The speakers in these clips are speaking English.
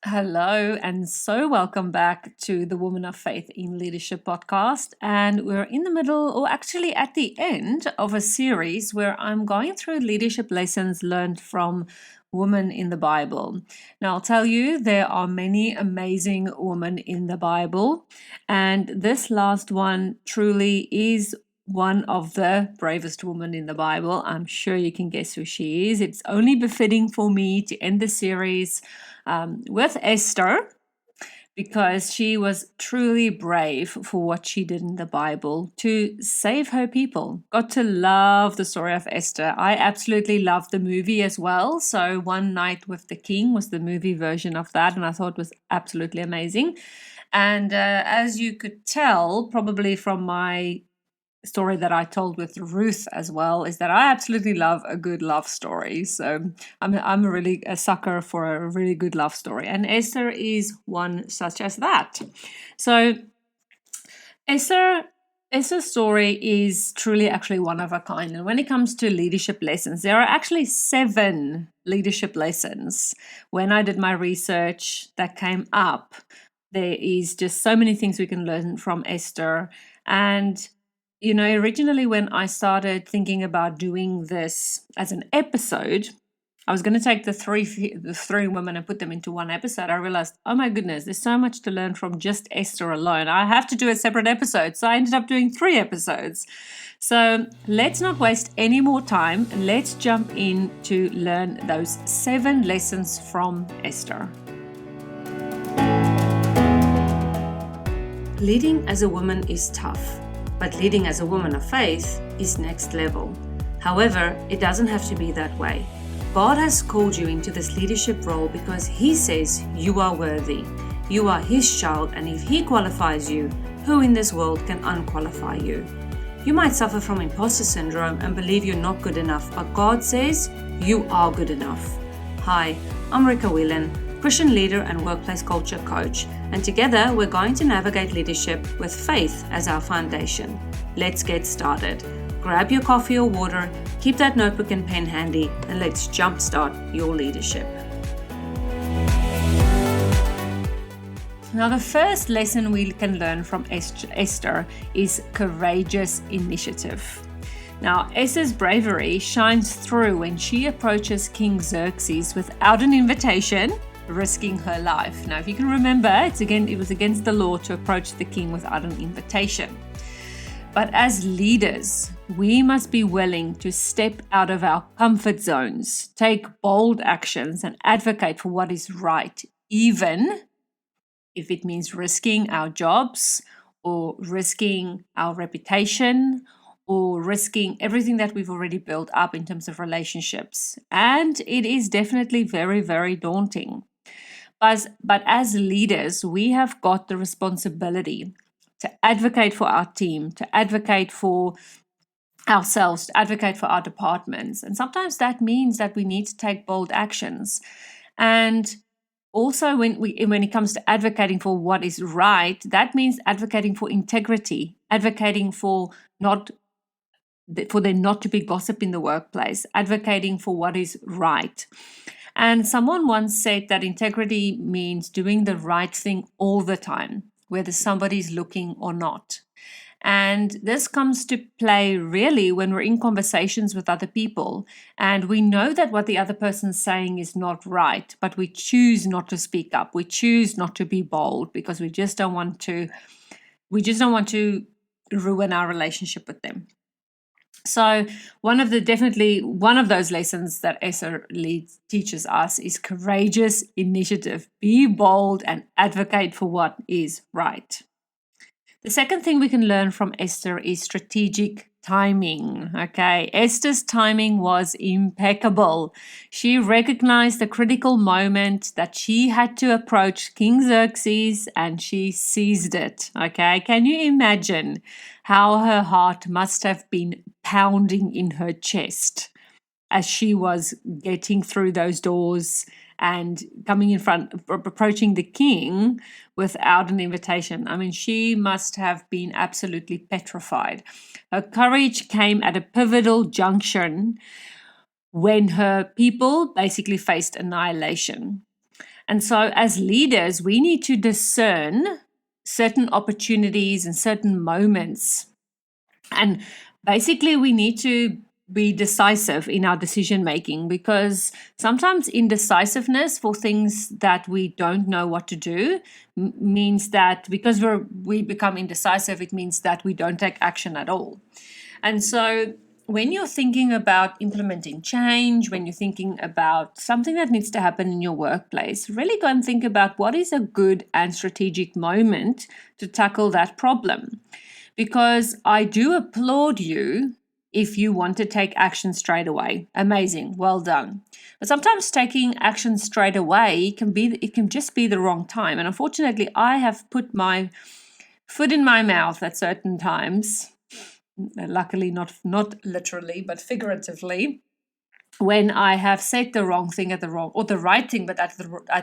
Hello, and so welcome back to the Woman of Faith in Leadership podcast. And we're in the middle, or actually at the end of a series where I'm going through leadership lessons learned from women in the Bible. Now, I'll tell you, there are many amazing women in the Bible, and this last one truly is one of the bravest women in the Bible. I'm sure you can guess who she is. It's only befitting for me to end the series with Esther, because she was truly brave for what she did in the Bible to save her people. Got to love the story of Esther. I absolutely loved the movie as well. So One Night with the King was the movie version of that, and I thought it was absolutely amazing. And as you could tell, probably from my story that I told with Ruth as well, is that I absolutely love a good love story. So I'm really a sucker for a really good love story, and Esther is one such as that. So Esther's story is truly actually one of a kind. And when it comes to leadership lessons, there are actually 7 leadership lessons. When I did my research that came up, there is just so many things we can learn from Esther. And originally when I started thinking about doing this as an episode, I was going to take the three women and put them into one episode. I realized, oh my goodness, there's so much to learn from just Esther alone. I have to do a separate episode. So I ended up doing 3 episodes. So let's not waste any more time. Let's jump in to learn those 7 lessons from Esther. Leading as a woman is tough. But leading as a woman of faith is next level. However, it doesn't have to be that way. God has called you into this leadership role because He says you are worthy. You are His child, and if He qualifies you, who in this world can unqualify you? You might suffer from imposter syndrome and believe you're not good enough, but God says you are good enough. Hi, I'm Rika, Whelan, Christian leader and workplace culture coach, and together we're going to navigate leadership with faith as our foundation. Let's get started. Grab your coffee or water, keep that notebook and pen handy, and let's jumpstart your leadership. Now, the first lesson we can learn from Esther is courageous initiative. Now, Esther's bravery shines through when she approaches King Xerxes without an invitation, risking her life. Now, if you can remember, it was against the law to approach the king without an invitation. But as leaders, we must be willing to step out of our comfort zones, take bold actions, and advocate for what is right, even if it means risking our jobs or risking our reputation or risking everything that we've already built up in terms of relationships. And it is definitely very, very daunting. But as leaders, we have got the responsibility to advocate for our team, to advocate for ourselves, to advocate for our departments. And sometimes that means that we need to take bold actions. And also when it comes to advocating for what is right, that means advocating for integrity, advocating for there not to be gossip in the workplace, advocating for what is right. And someone once said that integrity means doing the right thing all the time, whether somebody's looking or not. And this comes to play really when we're in conversations with other people and we know that what the other person's saying is not right, but we choose not to speak up. We choose not to be bold because we just don't want to ruin our relationship with them. So one of those lessons that Esther teaches us is courageous initiative. Be bold and advocate for what is right. The second thing we can learn from Esther is strategic timing. Okay, Esther's timing was impeccable. She recognized the critical moment that she had to approach King Xerxes and she seized it. Okay, can you imagine how her heart must have been pounding in her chest as she was getting through those doors and approaching the king without an invitation? I mean, she must have been absolutely petrified. Her courage came at a pivotal junction when her people basically faced annihilation. And so as leaders, we need to discern certain opportunities and certain moments. And basically, we need to be decisive in our decision making, because sometimes indecisiveness for things that we don't know what to do means that because we become indecisive, it means that we don't take action at all. And so when you're thinking about implementing change, when you're thinking about something that needs to happen in your workplace, really go and think about what is a good and strategic moment to tackle that problem. Because I do applaud you if you want to take action straight away. Amazing, well done. But sometimes taking action straight away can just be the wrong time. And unfortunately, I have put my foot in my mouth at certain times. Luckily, not literally, but figuratively, when I have said the wrong thing at the wrong, or the right thing, but at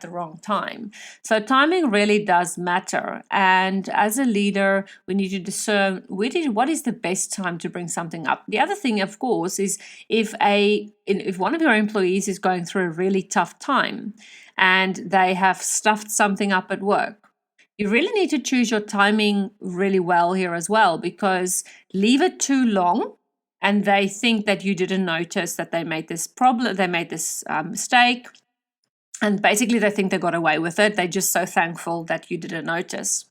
the wrong time. So timing really does matter. And as a leader, we need to discern what is the best time to bring something up. The other thing, of course, is if one of your employees is going through a really tough time and they have stuffed something up at work, you really need to choose your timing really well here as well, because leave it too long and they think that you didn't notice that they made this mistake, and basically they think they got away with it. They're just so thankful that you didn't notice.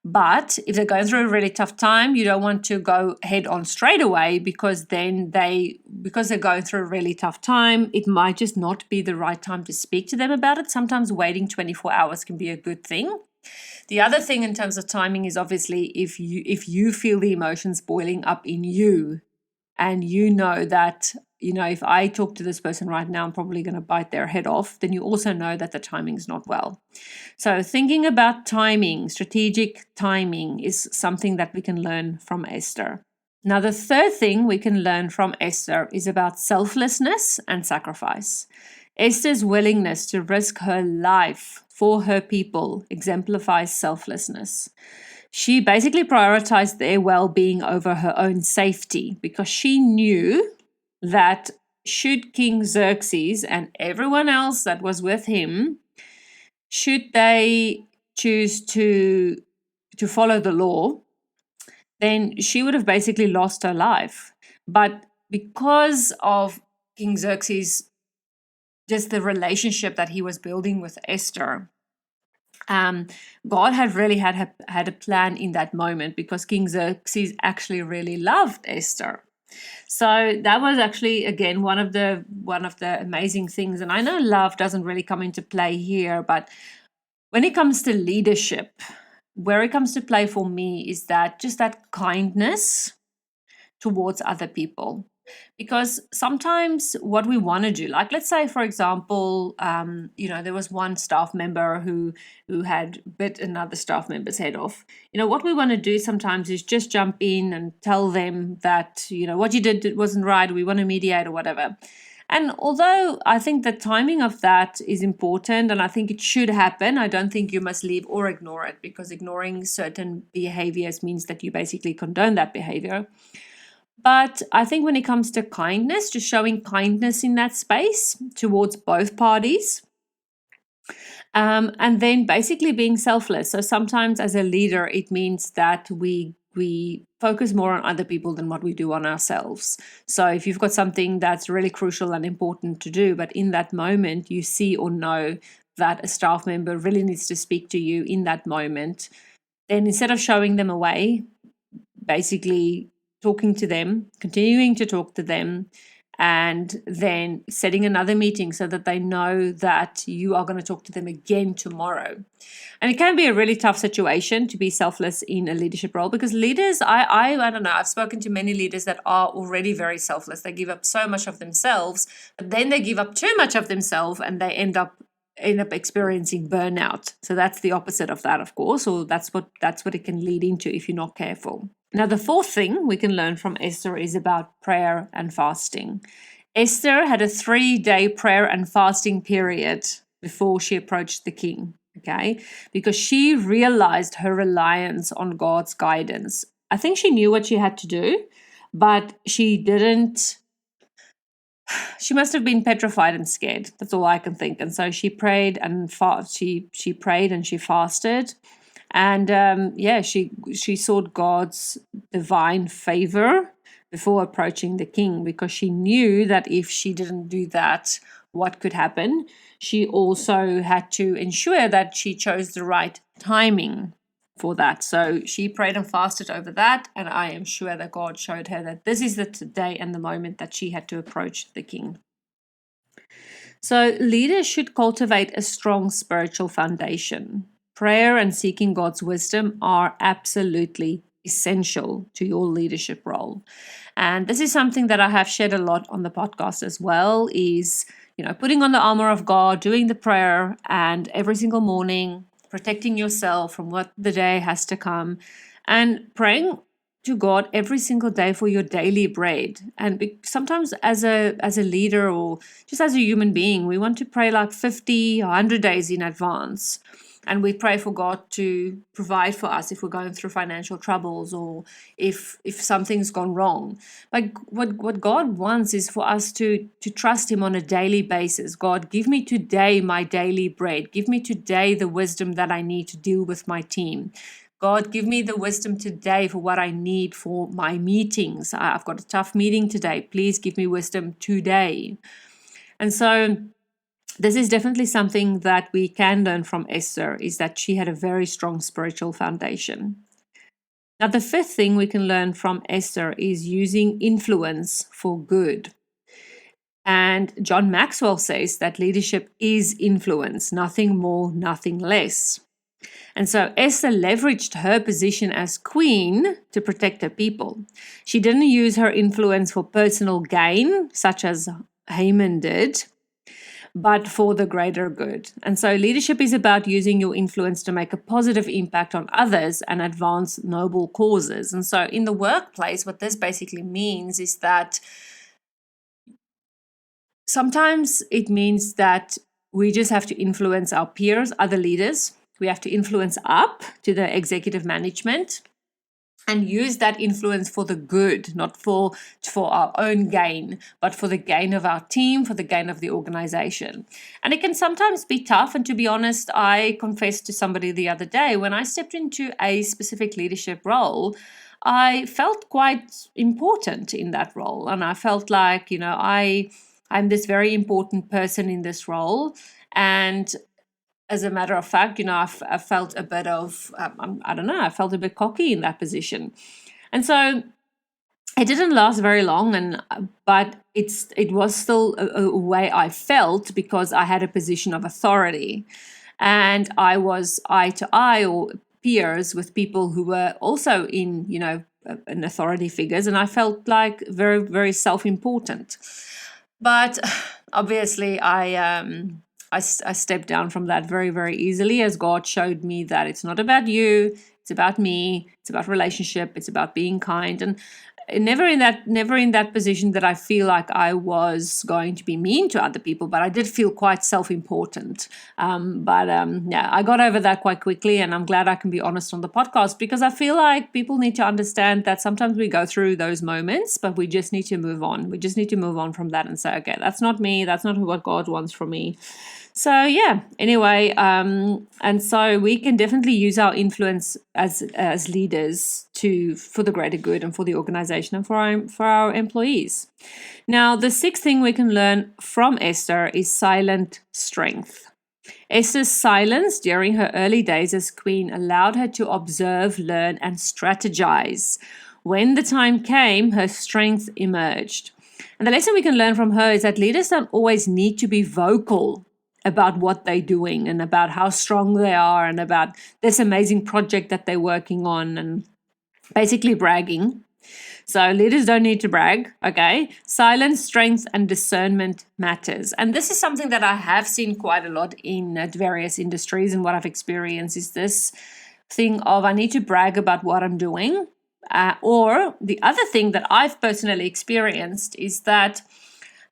But if they're going through a really tough time, you don't want to go head on straight away, because then because they're going through a really tough time, it might just not be the right time to speak to them about it. Sometimes waiting 24 hours can be a good thing. The other thing in terms of timing is obviously if you feel the emotions boiling up in you, and you know that, if I talk to this person right now, I'm probably going to bite their head off, then you also know that the timing is not well. So thinking about timing, strategic timing, is something that we can learn from Esther. Now, the third thing we can learn from Esther is about selflessness and sacrifice. Esther's willingness to risk her life for her people exemplifies selflessness. She basically prioritized their well-being over her own safety, because she knew that should King Xerxes and everyone else that was with him, should they choose to follow the law, then she would have basically lost her life. But because of King Xerxes, just the relationship that he was building with Esther, God had really had a plan in that moment, because King Xerxes actually really loved Esther. So that was actually, again, one of the amazing things. And I know love doesn't really come into play here, but when it comes to leadership, where it comes to play for me is that kindness towards other people. Because sometimes what we want to do, like let's say, for example, there was one staff member who had bit another staff member's head off. What we want to do sometimes is just jump in and tell them that, what you did wasn't right, we want to mediate or whatever. And although I think the timing of that is important and I think it should happen, I don't think you must leave or ignore it, because ignoring certain behaviors means that you basically condone that behavior. But I think when it comes to kindness, just showing kindness in that space towards both parties, and then basically being selfless. So sometimes as a leader, it means that we focus more on other people than what we do on ourselves. So if you've got something that's really crucial and important to do, but in that moment you see or know that a staff member really needs to speak to you in that moment, then instead of showing them away, basically talking to them, continuing to talk to them, and then setting another meeting so that they know that you are going to talk to them again tomorrow. And it can be a really tough situation to be selfless in a leadership role, because leaders, I don't know, I've spoken to many leaders that are already very selfless. They give up so much of themselves, but then they give up too much of themselves and they end up experiencing burnout. So that's the opposite of that, of course, or that's what it can lead into if you're not careful. Now, the fourth thing we can learn from Esther is about prayer and fasting. Esther had a 3-day prayer and fasting period before she approached the king, okay? Because she realized her reliance on God's guidance. I think she knew what she had to do, but she didn't she must have been petrified and scared. That's all I can think. And so she prayed and she prayed and she fasted. And she sought God's divine favor before approaching the king, because she knew that if she didn't do that, what could happen. She also had to ensure that she chose the right timing for that. So she prayed and fasted over that, and I am sure that God showed her that this is the day and the moment that she had to approach the king. So leaders should cultivate a strong spiritual foundation. Prayer and seeking God's wisdom are absolutely essential to your leadership role. And this is something that I have shared a lot on the podcast as well, is, putting on the armor of God, doing the prayer, and every single morning protecting yourself from what the day has to come, and praying to God every single day for your daily bread. And sometimes as a leader or just as a human being, we want to pray like 50, 100 days in advance. And we pray for God to provide for us if we're going through financial troubles or if something's gone wrong. But what God wants is for us to trust Him on a daily basis. God, give me today my daily bread. Give me today the wisdom that I need to deal with my team. God, give me the wisdom today for what I need for my meetings. I've got a tough meeting today. Please give me wisdom today. And so this is definitely something that we can learn from Esther, is that she had a very strong spiritual foundation. Now, the fifth thing we can learn from Esther is using influence for good. And John Maxwell says that leadership is influence, nothing more, nothing less. And so Esther leveraged her position as queen to protect her people. She didn't use her influence for personal gain, such as Haman did, but for the greater good. And so leadership is about using your influence to make a positive impact on others and advance noble causes. And so in the workplace, what this basically means is that sometimes it means that we just have to influence our peers, other leaders. We have to influence up to the executive management and use that influence for the good, not for our own gain, but for the gain of our team, for the gain of the organization. And it can sometimes be tough. And to be honest, I confessed to somebody the other day, when I stepped into a specific leadership role, I felt quite important in that role. And I felt like, I'm this very important person in this role. And as a matter of fact, I felt a bit of, I felt a bit cocky in that position. And so it didn't last very long, but it was still a way I felt, because I had a position of authority. And I was eye to eye or peers with people who were also in, an authority figures. And I felt like very, very self-important. But obviously I stepped down from that very, very easily, as God showed me that it's not about you, it's about me, it's about relationship, it's about being kind. And never in that position that I feel like I was going to be mean to other people, but I did feel quite self-important. I got over that quite quickly, and I'm glad I can be honest on the podcast, because I feel like people need to understand that sometimes we go through those moments, but we just need to move on. We just need to move on from that and say, okay, that's not me. That's not what God wants from me. So anyway, and so we can definitely use our influence as leaders for the greater good and for the organization and for our employees. Now, the sixth thing we can learn from Esther is silent strength. Esther's silence during her early days as queen allowed her to observe, learn, and strategize. When the time came, her strength emerged. And the lesson we can learn from her is that leaders don't always need to be vocal about what they're doing and about how strong they are and about this amazing project that they're working on, and basically bragging. So leaders don't need to brag, okay? Silence, strength, and discernment matters. And this is something that I have seen quite a lot in various industries, and what I've experienced is this thing of I need to brag about what I'm doing. Or the other thing that I've personally experienced is that,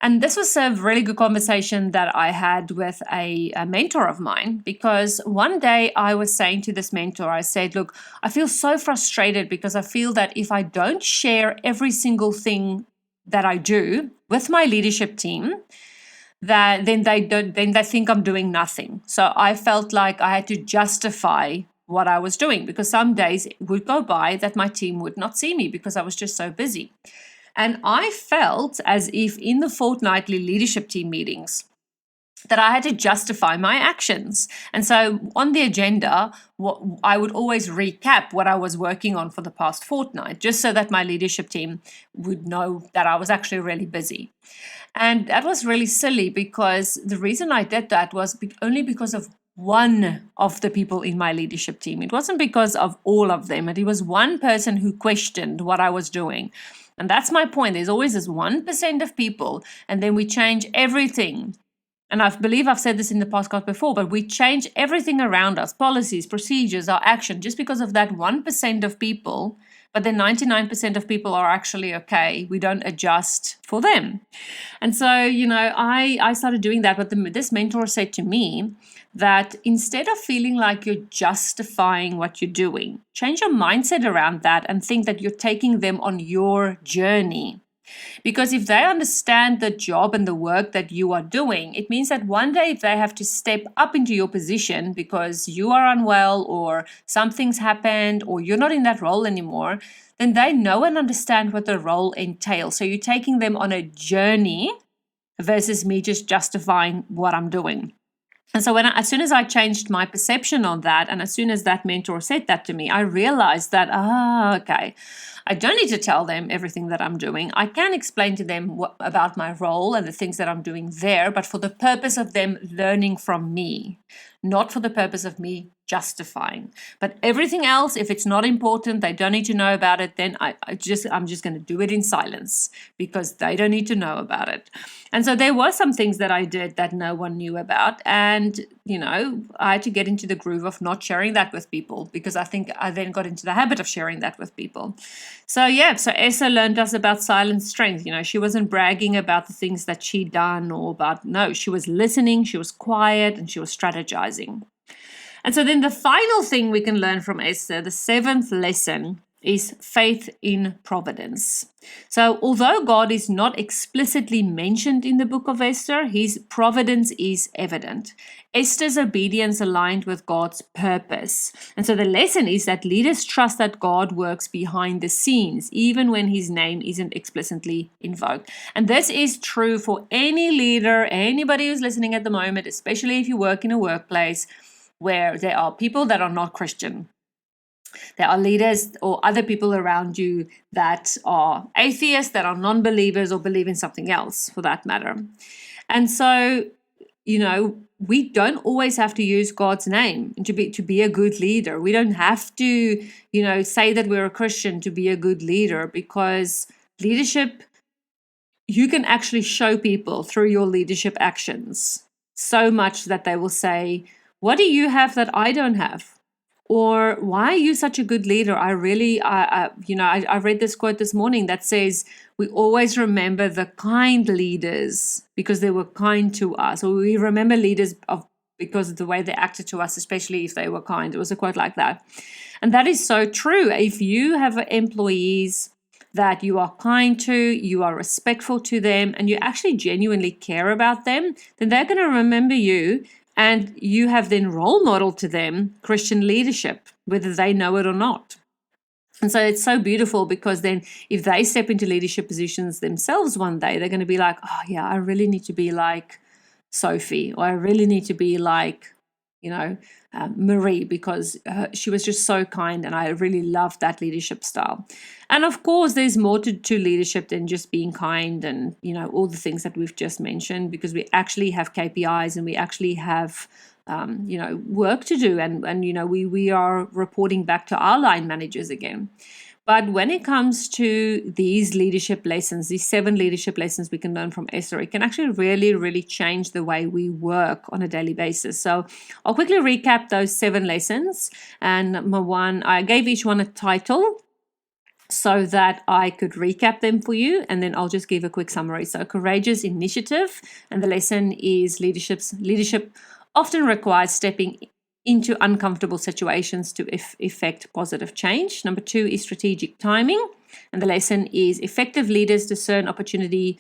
and this was a really good conversation that I had with a mentor of mine, because one day I was saying to this mentor, I said, look, I feel so frustrated because I feel that if I don't share every single thing that I do with my leadership team, that then they think I'm doing nothing. So I felt like I had to justify what I was doing, because some days would go by that my team would not see me because I was just so busy. And I felt as if in the fortnightly leadership team meetings that I had to justify my actions. And so on the agenda, I would always recap what I was working on for the past fortnight, just so that my leadership team would know that I was actually really busy. And that was really silly, because the reason I did that was only because of one of the people in my leadership team. It wasn't because of all of them. It was one person who questioned what I was doing. And that's my point. There's always this 1% of people, and then we change everything. And I believe I've said this in the podcast before, but we change everything around us, policies, procedures, our action, just because of that 1% of people. But then 99% of people are actually okay. We don't adjust for them. And so, I started doing that. But this mentor said to me that instead of feeling like you're justifying what you're doing, change your mindset around that and think that you're taking them on your journey. Because if they understand the job and the work that you are doing, it means that one day if they have to step up into your position because you are unwell or something's happened or you're not in that role anymore, then they know and understand what the role entails. So you're taking them on a journey versus me just justifying what I'm doing. And so as soon as I changed my perception on that, and as soon as that mentor said that to me, I realized that, okay, I don't need to tell them everything that I'm doing. I can explain to them about my role and the things that I'm doing there, but for the purpose of them learning from me, not for the purpose of me justifying. But everything else, if it's not important, they don't need to know about it, then I'm just going to do it in silence, because they don't need to know about it. And so there were some things that I did that no one knew about. And, I had to get into the groove of not sharing that with people, because I think I then got into the habit of sharing that with people. So Esther learned us about silent strength. She wasn't bragging about the things that she'd done she was listening, she was quiet, and she was strategizing. And so then the final thing we can learn from Esther, the 7th lesson, is faith in providence. So although God is not explicitly mentioned in the book of Esther, his providence is evident. Esther's obedience aligned with God's purpose. And so the lesson is that leaders trust that God works behind the scenes, even when his name isn't explicitly invoked. And this is true for any leader, anybody who's listening at the moment, especially if you work in a workplace where there are people that are not Christian. There are leaders or other people around you that are atheists, that are non-believers, or believe in something else for that matter. And so, we don't always have to use God's name to be a good leader. We don't have to, say that we're a Christian to be a good leader, because leadership, you can actually show people through your leadership actions so much that they will say, what do you have that I don't have? Or why are you such a good leader? I read this quote this morning that says, we always remember the kind leaders because they were kind to us. Or we remember leaders because of the way they acted to us, especially if they were kind. It was a quote like that. And that is so true. If you have employees that you are kind to, you are respectful to them, and you actually genuinely care about them, then they're going to remember you. And you have then role modeled to them Christian leadership, whether they know it or not. And so it's so beautiful, because then if they step into leadership positions themselves one day, they're going to be like, oh yeah, I really need to be like Sophie, or I really need to be like, Marie, because she was just so kind, and I really loved that leadership style. And of course, there's more to leadership than just being kind and, all the things that we've just mentioned, because we actually have KPIs and we actually have, work to do. And we are reporting back to our line managers again. But when it comes to these leadership lessons, these 7 leadership lessons we can learn from Esther, it can actually really, really change the way we work on a daily basis. So I'll quickly recap those 7 lessons. And number 1, I gave each one a title so that I could recap them for you. And then I'll just give a quick summary. So courageous initiative. And the lesson is leadership often requires stepping into uncomfortable situations to effect positive change. Number 2 is strategic timing. And the lesson is effective leaders discern opportune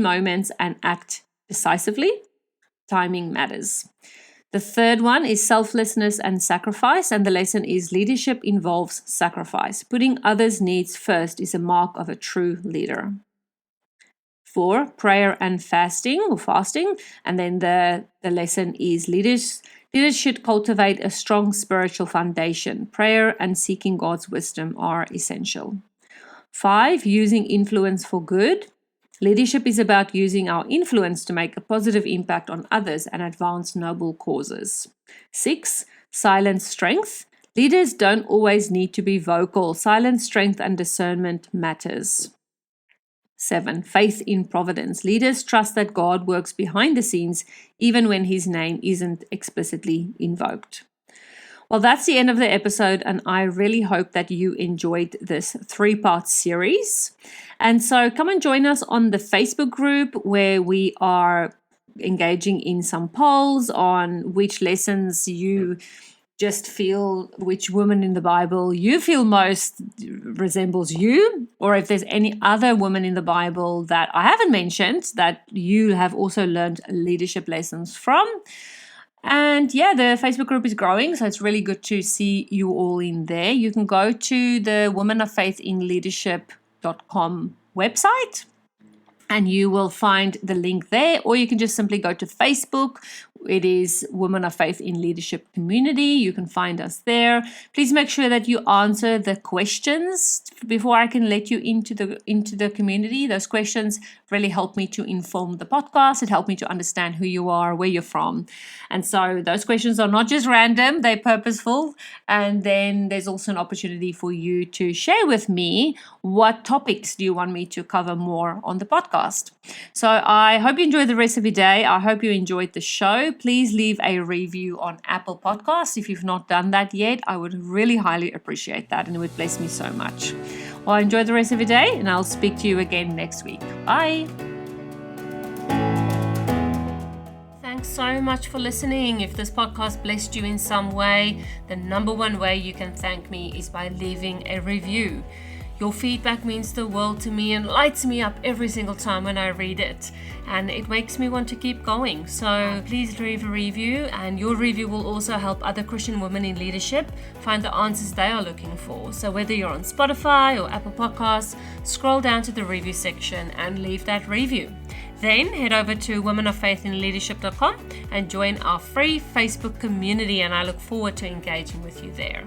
moments and act decisively. Timing matters. The third one is selflessness and sacrifice, and the lesson is leadership involves sacrifice. Putting others' needs first is a mark of a true leader. 4, prayer and fasting, and then the lesson is leaders should cultivate a strong spiritual foundation. Prayer and seeking God's wisdom are essential. 5, using influence for good. Leadership is about using our influence to make a positive impact on others and advance noble causes. 6, silent strength. Leaders don't always need to be vocal. Silent strength and discernment matters. 7, faith in providence. Leaders trust that God works behind the scenes even when his name isn't explicitly invoked. Well, that's the end of the episode, and I really hope that you enjoyed this 3-part series. And so come and join us on the Facebook group where we are engaging in some polls on which lessons you just feel, which woman in the Bible you feel most resembles you, or if there's any other woman in the Bible that I haven't mentioned that you have also learned leadership lessons from. And yeah, the Facebook group is growing, so it's really good to see you all in there. You can go to the womanoffaithinleadership.com website and you will find the link there, or you can just simply go to Facebook. It is Women of Faith in Leadership Community. You can find us there. Please make sure that you answer the questions before I can let you into the community. Those questions really help me to inform the podcast. It helps me to understand who you are, where you're from. And so those questions are not just random, they're purposeful. And then there's also an opportunity for you to share with me what topics do you want me to cover more on the podcast. So I hope you enjoyed the rest of your day. I hope you enjoyed the show. Please leave a review on Apple Podcasts. If you've not done that yet, I would really highly appreciate that, and it would bless me so much. Well, enjoy the rest of your day, and I'll speak to you again next week. Bye. Thanks so much for listening. If this podcast blessed you in some way, the number one way you can thank me is by leaving a review. Your feedback means the world to me and lights me up every single time when I read it, and it makes me want to keep going. So please leave a review, and your review will also help other Christian women in leadership find the answers they are looking for. So whether you're on Spotify or Apple Podcasts, scroll down to the review section and leave that review. Then head over to womenoffaithinleadership.com and join our free Facebook community, and I look forward to engaging with you there.